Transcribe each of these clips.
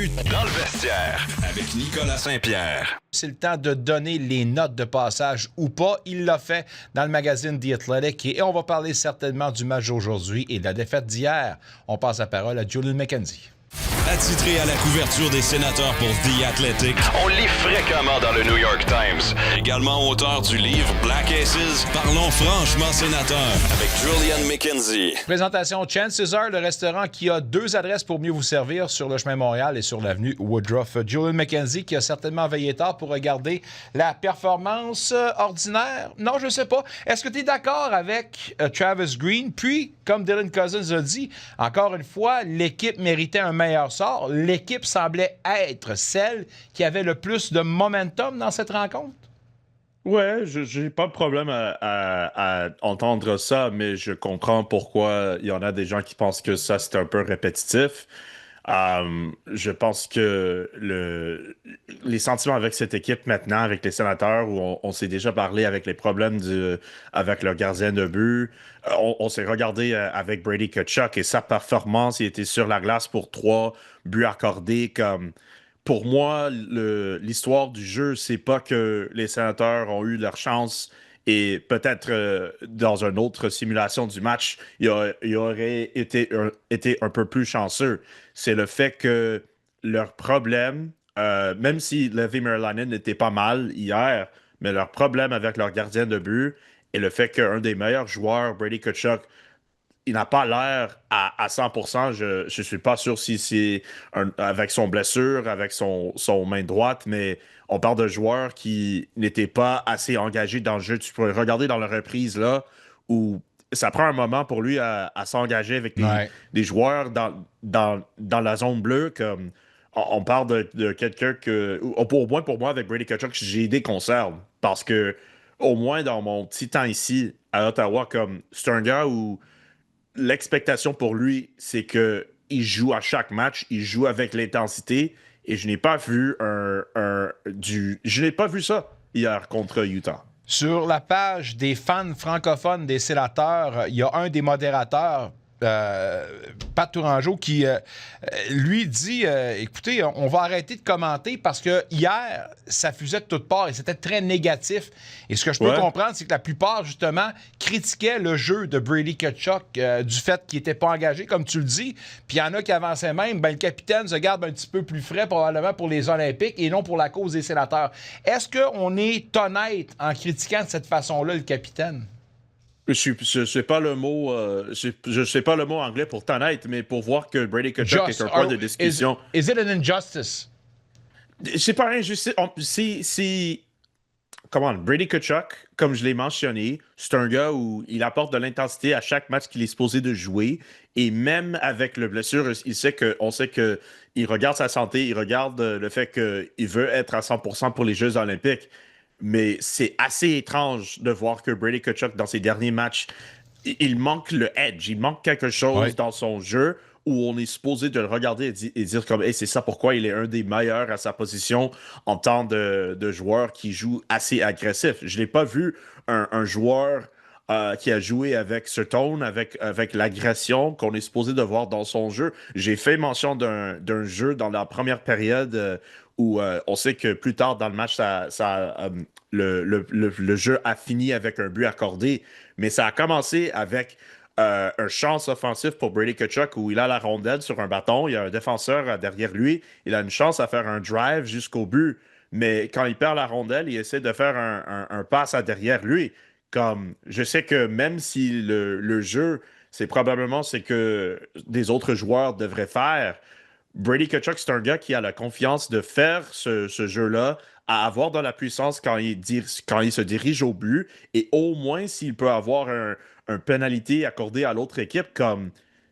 bienvenue dans le vestiaire avec Nicolas Saint-Pierre. C'est le temps de donner les notes de passage ou pas. Il l'a fait dans le magazine The Athletic et on va parler certainement du match d'aujourd'hui et de la défaite d'hier. On passe la parole à Julian McKenzie. Attitré à la couverture des sénateurs pour The Athletic, on lit fréquemment dans le New York Times. Également auteur du livre Black Aces, Parlons franchement sénateur avec Julian McKenzie. Présentation Chances Are, le restaurant qui a 2 adresses pour mieux vous servir sur le chemin Montréal et sur l'avenue Woodruff. Julian McKenzie qui a certainement veillé tard pour regarder la performance ordinaire. Non, je sais pas. Est-ce que tu es d'accord avec Travis Green? Puis, comme Dylan Cousins a dit, encore une fois, l'équipe méritait un meilleur sort. L'équipe semblait être celle qui avait le plus de momentum dans cette rencontre. Ouais, j'ai pas de problème à entendre ça, mais je comprends pourquoi il y en a des gens qui pensent que ça, c'est un peu répétitif. Je pense que les sentiments avec cette équipe maintenant, avec les sénateurs, où on s'est déjà parlé avec les problèmes avec leur gardien de but, on s'est regardé avec Brady Tkachuk et sa performance, il était sur la glace pour 3 buts accordés. Pour moi, l'histoire du jeu, c'est pas que les sénateurs ont eu leur chance et peut-être dans une autre simulation du match, il aurait été un peu plus chanceux. C'est le fait que leur problème, même si Levi Merlanen était pas mal hier, mais leur problème avec leur gardien de but et le fait qu'un des meilleurs joueurs, Brady Tkachuk, il n'a pas l'air à 100%. Je ne suis pas sûr si c'est avec son blessure, avec son main droite, mais on parle de joueurs qui n'étaient pas assez engagés dans le jeu. Tu pourrais regarder dans la reprise là où ça prend un moment pour lui à s'engager avec des joueurs dans la zone bleue. Comme on parle de quelqu'un que, au moins pour moi, avec Brady Tkachuk, j'ai des concerns parce que au moins dans mon petit temps ici à Ottawa, comme c'est un gars où l'expectation pour lui, c'est qu'il joue à chaque match, il joue avec l'intensité, et je n'ai pas vu je n'ai pas vu ça hier contre Utah. Sur la page des fans francophones des sénateurs, il y a un des modérateurs, Pat Tourangeau, qui lui dit écoutez, on va arrêter de commenter parce que hier, ça fusait de toutes parts et c'était très négatif. Et ce que je peux comprendre, c'est que la plupart, justement, critiquaient le jeu de Brady Tkachuk du fait qu'il n'était pas engagé, comme tu le dis. Puis il y en a qui avançaient même, le capitaine se garde un petit peu plus frais probablement pour les Olympiques et non pour la cause des sénateurs. Est-ce qu'on est honnête en critiquant de cette façon-là le capitaine? Je sais pas le mot, je sais pas le mot anglais pour honnête, mais pour voir que Brady Tkachuk est un point de discussion. Is it an injustice? C'est pas injustice. Comment, Brady Tkachuk, comme je l'ai mentionné, c'est un gars où il apporte de l'intensité à chaque match qu'il est supposé de jouer. Et même avec le blessure, on sait qu'il regarde sa santé, il regarde le fait qu'il veut être à 100% pour les Jeux olympiques. Mais c'est assez étrange de voir que Brady Tkachuk, dans ses derniers matchs, il manque le edge, il manque quelque chose dans son jeu où on est supposé de le regarder et dire comme hey, c'est ça pourquoi il est un des meilleurs à sa position en tant de joueur qui joue assez agressif. Je ne l'ai pas vu un joueur qui a joué avec ce tone, avec l'agression qu'on est supposé de voir dans son jeu. J'ai fait mention d'un jeu dans la première période où on sait que plus tard dans le match, le jeu a fini avec un but accordé, mais ça a commencé avec un chance offensif pour Brady Tkachuk où il a la rondelle sur un bâton, il y a un défenseur derrière lui, il a une chance à faire un drive jusqu'au but, mais quand il perd la rondelle, il essaie de faire un passe à derrière lui. Comme, je sais que même si le jeu, c'est probablement ce que des autres joueurs devraient faire, Brady Tkachuk, c'est un gars qui a la confiance de faire ce jeu-là, à avoir de la puissance quand il se dirige au but, et au moins s'il peut avoir un pénalité accordé à l'autre équipe, comme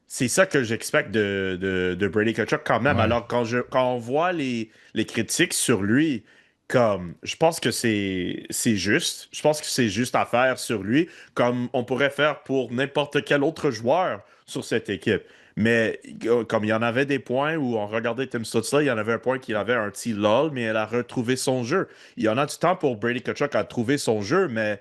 c'est ça que j'expecte de Brady Tkachuk quand même. Ouais. Alors quand on voit les critiques sur lui, comme je pense que c'est juste. Je pense que c'est juste à faire sur lui, comme on pourrait faire pour n'importe quel autre joueur sur cette équipe. Mais comme il y en avait des points où on regardait Tim Stützle, il y en avait un point qu'il avait un petit lull, mais elle a retrouvé son jeu. Il y en a du temps pour Brady Tkachuk à trouver son jeu, mais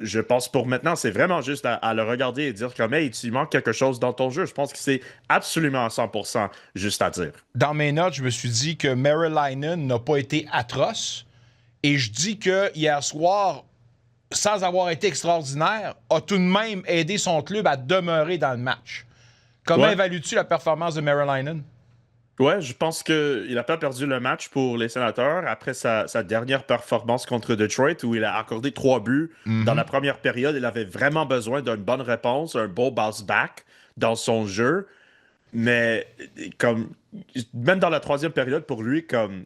je pense pour maintenant, c'est vraiment juste à le regarder et dire comme, hey, tu manques quelque chose dans ton jeu. Je pense que c'est absolument à 100% juste à dire. Dans mes notes, je me suis dit que Marylainen n'a pas été atroce. Et je dis que hier soir, sans avoir été extraordinaire, a tout de même aidé son club à demeurer dans le match. Comment évalues-tu la performance de Marylainen? Ouais, je pense qu'il n'a pas perdu le match pour les Sénateurs après sa dernière performance contre Detroit où il a accordé 3 buts. Dans la première période, il avait vraiment besoin d'une bonne réponse, un beau bounce-back dans son jeu. Mais comme même dans la troisième période, pour lui, comme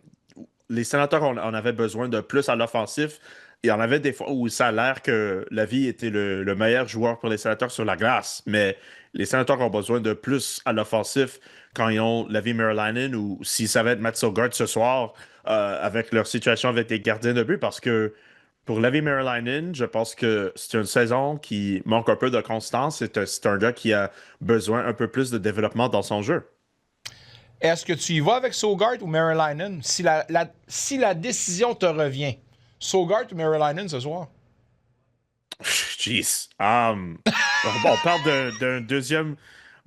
les Sénateurs en avaient besoin de plus à l'offensif. Il y en avait des fois où ça a l'air que Lavi était le meilleur joueur pour les Sénateurs sur la glace. Mais les Sénateurs ont besoin de plus à l'offensif quand ils ont Lavi Marylainen ou si ça va être Matt Sogard ce soir avec leur situation avec les gardiens de but. Parce que pour Lavi Marylainen, je pense que c'est une saison qui manque un peu de constance. C'est un gars qui a besoin un peu plus de développement dans son jeu. Est-ce que tu y vas avec Sogard ou Marylainen? Si la décision te revient, Sogard ou Marylainen ce soir? Jeez. On parle d'un deuxième.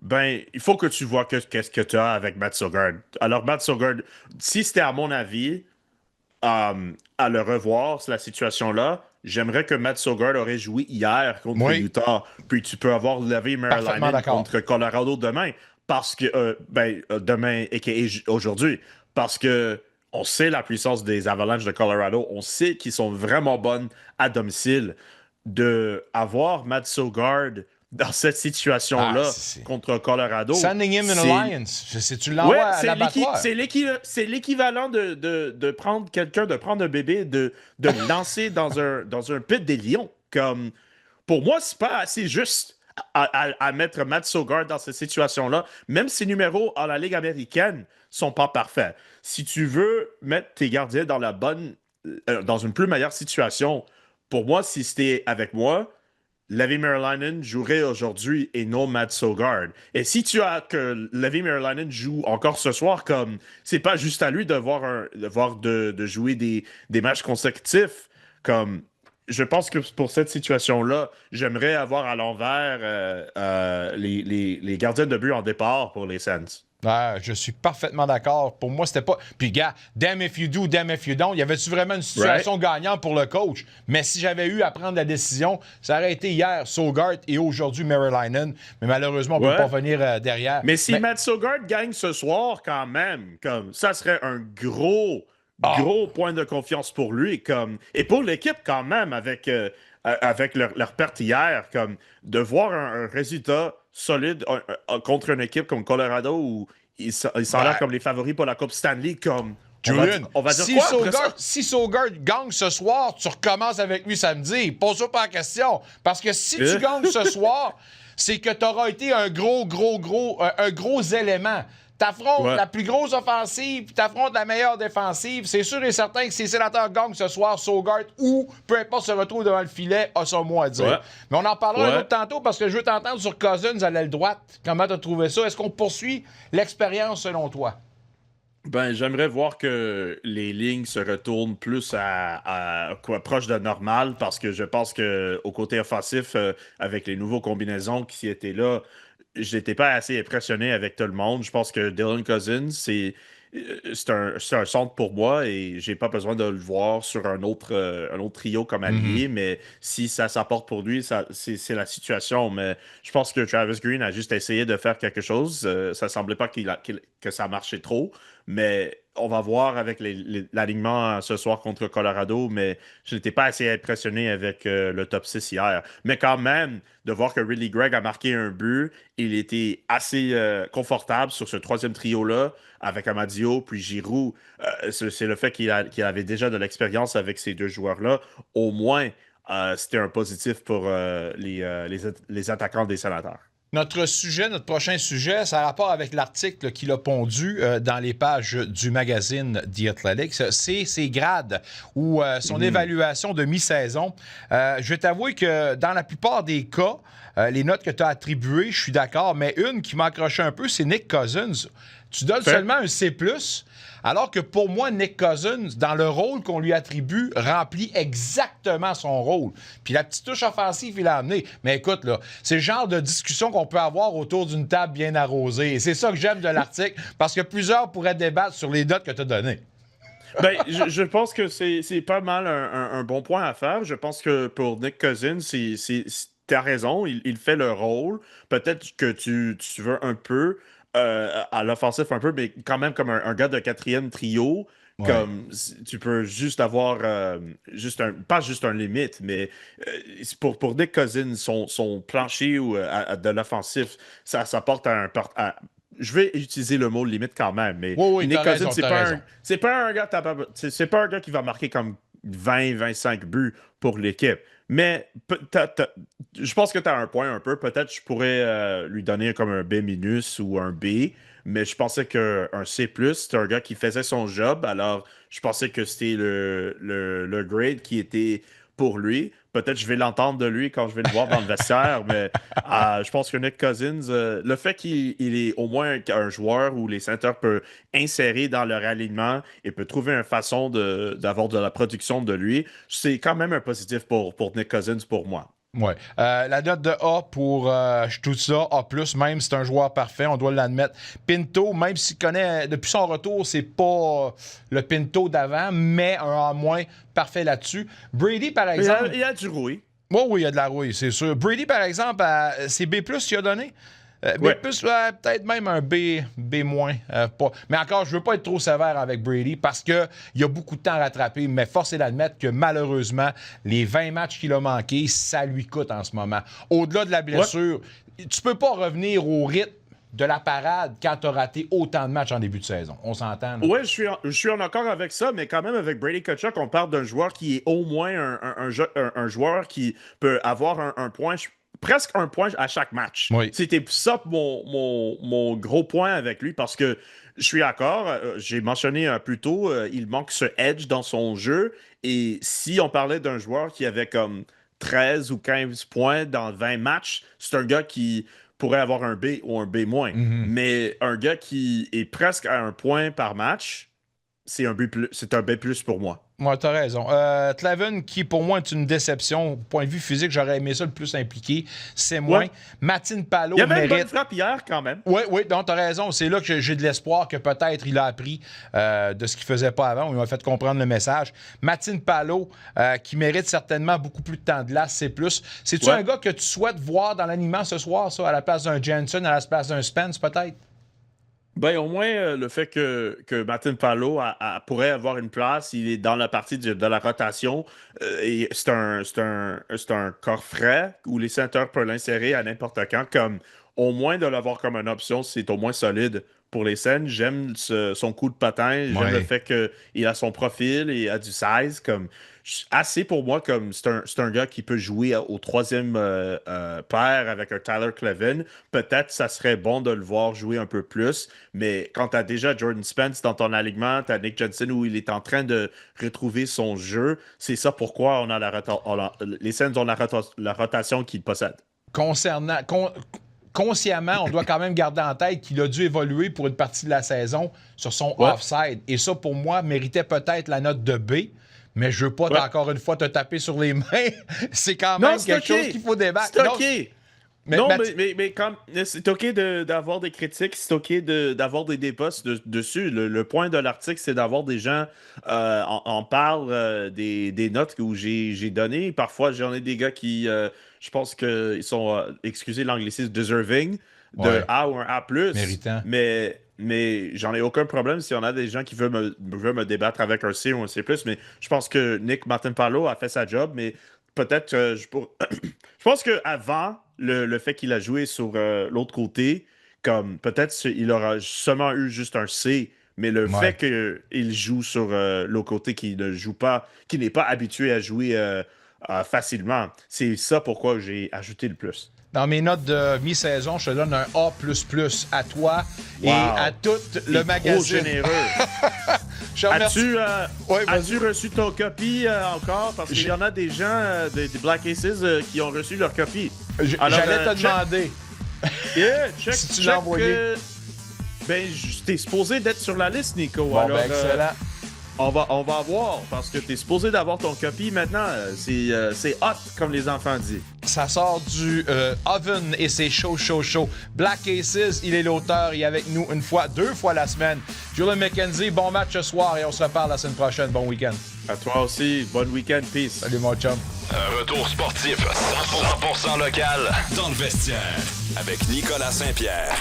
Ben, il faut que tu vois qu'est-ce que tu as avec Matt Sogard. Alors, Matt Sogard, si c'était à mon avis à le revoir, la situation-là, j'aimerais que Matt Sogard aurait joué hier contre Utah. Puis tu peux avoir Lavi Marylainen contre Colorado demain. Parce que, demain, a.k.a. aujourd'hui. Parce que on sait la puissance des Avalanches de Colorado. On sait qu'ils sont vraiment bonnes à domicile. D'avoir Matt Sogard dans cette situation-là contre Colorado. Sending him in alliance. Tu l'envoies à l'abattoir. C'est l'équivalent de prendre quelqu'un, de prendre un bébé, de le lancer dans un pit des lions. Comme, pour moi, c'est pas assez juste à mettre Matt Sogard dans cette situation-là. Même ses numéros en la Ligue américaine sont pas parfaits. Si tu veux mettre tes gardiens dans dans une plus meilleure situation, pour moi, si c'était avec moi, Lavi Marylainen jouerait aujourd'hui et non Matt Sogard. Et si tu as que Lavi Marylainen joue encore ce soir, comme c'est pas juste à lui de jouer des matchs consécutifs, comme je pense que pour cette situation-là, j'aimerais avoir à l'envers les gardiens de but en départ pour les Sens. Je suis parfaitement d'accord. Pour moi, c'était pas... Puis, gars, damn if you do, damn if you don't. Y avait-tu vraiment une situation gagnante pour le coach? Mais si j'avais eu à prendre la décision, ça aurait été hier Sogard et aujourd'hui Marylainen. Mais malheureusement, on ne peut pas venir derrière. Mais si Matt Sogard gagne ce soir, quand même, comme ça serait un gros point de confiance pour lui. Et pour l'équipe, quand même, avec leur perte hier, comme de voir un résultat solide contre une équipe comme Colorado où ils sont là comme les favoris pour la Coupe Stanley. Comme Julian, on va dire si Sogard gagne ce soir, tu recommences avec lui samedi. Pose-toi pas la question. Parce que si tu gagnes ce soir, c'est que tu auras été un gros élément. T'affrontes la plus grosse offensive, puis t'affrontes la meilleure défensive. C'est sûr et certain que si les Sénateurs gagnent ce soir, Sogard ou peu importe se retrouve devant le filet, a son mot à dire. Ouais. Mais on en parlera un autre tantôt parce que je veux t'entendre sur Cousins à l'aile droite. Comment t'as trouvé ça? Est-ce qu'on poursuit l'expérience selon toi? Ben, j'aimerais voir que les lignes se retournent plus proche de normal parce que je pense qu'au côté offensif, avec les nouveaux combinaisons qui étaient là, j'étais pas assez impressionné avec tout le monde. Je pense que Dylan Cousins, c'est un centre pour moi et j'ai pas besoin de le voir sur un autre trio comme allié, mais si ça s'apporte pour lui, c'est la situation. Mais je pense que Travis Green a juste essayé de faire quelque chose. Ça semblait pas que ça marchait trop, mais on va voir avec l'alignement ce soir contre Colorado, mais je n'étais pas assez impressionné avec le top 6 hier. Mais quand même, de voir que Riley Gregg a marqué un but, il était assez confortable sur ce troisième trio-là, avec Amadio puis Giroux. C'est le fait qu'il avait déjà de l'expérience avec ces deux joueurs-là. Au moins, c'était un positif pour les attaquants des Sénateurs. Notre prochain sujet, ça a rapport avec l'article qu'il a pondu dans les pages du magazine The Athletic. C'est ses grades ou son évaluation de mi-saison. Je vais t'avouer que dans la plupart des cas, les notes que tu as attribuées, je suis d'accord, mais une qui m'a accroché un peu, c'est Nick Cousins. Tu donnes seulement un C+, alors que pour moi, Nick Cousins, dans le rôle qu'on lui attribue, remplit exactement son rôle. Puis la petite touche offensive, il l'a amené. Mais écoute, là, c'est le genre de discussion qu'on peut avoir autour d'une table bien arrosée. Et c'est ça que j'aime de l'article, parce que plusieurs pourraient débattre sur les notes que tu as données. Ben, je pense que c'est pas mal un bon point à faire. Je pense que pour Nick Cousins, t'as raison, il fait le rôle. Peut-être que tu veux un peu à l'offensif un peu, mais quand même comme un gars de quatrième trio. Ouais. Comme tu peux juste avoir pas juste un limite, mais pour Nick Cousins, son plancher ou de l'offensif, ça porte à je vais utiliser le mot limite quand même, mais Nick Cousins, c'est pas un gars c'est pas un gars qui va marquer comme 20-25 buts pour l'équipe. Mais je pense que tu as un point un peu. Peut-être je pourrais lui donner comme un B- ou un B, mais je pensais qu'un C+, c'était un gars qui faisait son job. Alors, je pensais que c'était le grade qui était pour lui. Peut-être je vais l'entendre de lui quand je vais le voir dans le vestiaire, mais je pense que Nick Cousins, le fait qu'il est au moins un joueur où les centers peuvent insérer dans leur alignement et peut trouver une façon d'avoir de la production de lui, c'est quand même un positif pour Nick Cousins pour moi. Oui. La note de A pour tout ça, A+, même c'est un joueur parfait, on doit l'admettre. Pinto, même s'il connaît, depuis son retour, c'est pas le Pinto d'avant, mais un A-, parfait là-dessus. Brady, par exemple... Il y a du rouille. Oui, il y a de la rouille, c'est sûr. Brady, par exemple, c'est B+, qu'il a donné. B+, peut-être même un B-. Pas. Mais encore, je veux pas être trop sévère avec Brady parce qu'il y a beaucoup de temps à rattraper, mais force est d'admettre que malheureusement, les 20 matchs qu'il a manqués, ça lui coûte en ce moment. Au-delà de la blessure, tu peux pas revenir au rythme de la parade quand tu as raté autant de matchs en début de saison. On s'entend? Oui, je suis en accord avec ça, mais quand même, avec Brady Tkachuk, on parle d'un joueur qui est au moins un joueur qui peut avoir un point... presque un point à chaque match. Oui. C'était ça mon gros point avec lui parce que je suis d'accord, j'ai mentionné plus tôt, il manque ce edge dans son jeu et si on parlait d'un joueur qui avait comme 13 ou 15 points dans 20 matchs, c'est un gars qui pourrait avoir un B ou un B-. Mais un gars qui est presque à un point par match, c'est un B+, pour moi. Moi, t'as raison. Tlavin, qui pour moi est une déception, au point de vue physique, j'aurais aimé ça le plus impliqué. C'est moins. Ouais. Matin Palo mérite... Il y avait une bonne frappe hier, quand même. Oui, donc t'as raison. C'est là que j'ai de l'espoir que peut-être il a appris de ce qu'il faisait pas avant. Il m'a fait comprendre le message. Matin Palo, qui mérite certainement beaucoup plus de temps de glace, c'est plus. C'est-tu un gars que tu souhaites voir dans l'alignement ce soir, ça, à la place d'un Jensen, à la place d'un Spence, peut-être? Ben, au moins, le fait que Martin Palo pourrait avoir une place, il est dans la partie de la rotation et c'est un corps frais où les centers peuvent l'insérer à n'importe quand. Comme, au moins, de l'avoir comme une option, c'est au moins solide pour les scènes. J'aime son coup de patin, j'aime le fait qu'il a son profil et a du size. Comme, assez pour moi, comme c'est un gars qui peut jouer au troisième paire avec un Tyler Clevin. Peut-être ça serait bon de le voir jouer un peu plus, mais quand tu as déjà Jordan Spence dans ton alignement, tu as Nick Jensen où il est en train de retrouver son jeu, c'est ça pourquoi on a les scènes ont la rotation qu'il possède. Consciemment, on doit quand même garder en tête qu'il a dû évoluer pour une partie de la saison sur son offside. Et ça, pour moi, méritait peut-être la note de B. Mais je veux pas, encore une fois, te taper sur les mains. C'est quand même quelque chose qu'il faut débattre. C'est OK. Mais comme c'est OK d'avoir des critiques, c'est OK d'avoir des débats dessus. Le point de l'article, c'est d'avoir des gens en parlent des notes que j'ai données. Parfois, j'en ai des gars qui, je pense qu'ils sont, excusez l'anglicisme, deserving de A ou un A+. Méritant. Mais j'en ai aucun problème si on a des gens qui veulent me débattre avec un C ou un C+. Mais je pense que Nick Martin-Palo a fait sa job, mais peut-être je pense qu'avant, le fait qu'il a joué sur l'autre côté, comme peut-être il aura seulement eu juste un C, mais le fait qu'il joue sur l'autre côté, qu'il ne joue pas, qu'il n'est pas habitué à jouer facilement, c'est ça pourquoi j'ai ajouté le plus. Dans mes notes de mi-saison, je te donne un A++ à toi et à tout le magazine. Trop généreux. As-tu reçu ton copie encore? Parce qu'il y en a des gens des Black Aces qui ont reçu leur copie. J'allais te demander. Check, si tu l'as envoyé. Ben, t'es supposé d'être sur la liste, Nico. Bon, alors, ben, excellent. On va voir, parce que t'es supposé d'avoir ton copie maintenant. C'est hot, comme les enfants disent. Ça sort du oven et c'est chaud. Black Aces, il est l'auteur. Il est avec nous deux fois la semaine. Julian McKenzie, bon match ce soir et on se reparle la semaine prochaine. Bon week-end. À toi aussi. Bon week-end. Peace. Salut, mon chum. Un retour sportif 100% local dans le vestiaire avec Nicolas Saint-Pierre.